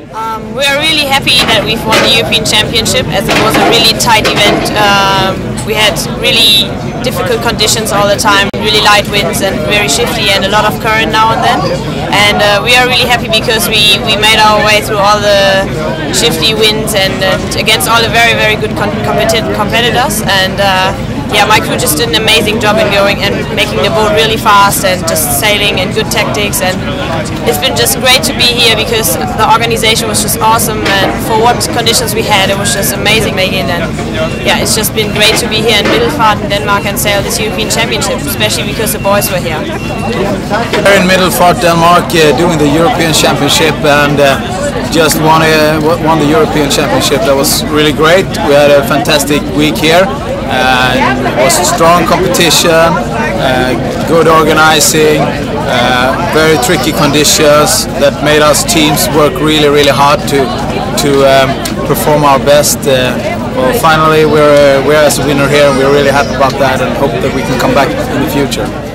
We are really happy that we've won the European Championship, as it was a really tight event. We had really difficult conditions all the time, really light winds and very shifty and a lot of current now and then. And we are really happy because we made our way through all the shifty winds and against all the very, very good competitors. And yeah, my crew just did an amazing job in going and making the boat really fast and just sailing and good tactics, and it's been just great to be here because the organization was just awesome, and for what conditions we had, it was just amazing making. And yeah, it's just been great to be here in Middelfart in Denmark and sail this European Championship, especially because the boys were here. We're in Middelfart, Denmark, doing the European Championship, and just won the European Championship. That was really great. We had a fantastic week here. It was strong competition, good organizing, very tricky conditions that made us teams work really, really hard to perform our best. Well, finally we're as a winner here, and we're really happy about that and hope that we can come back in the future.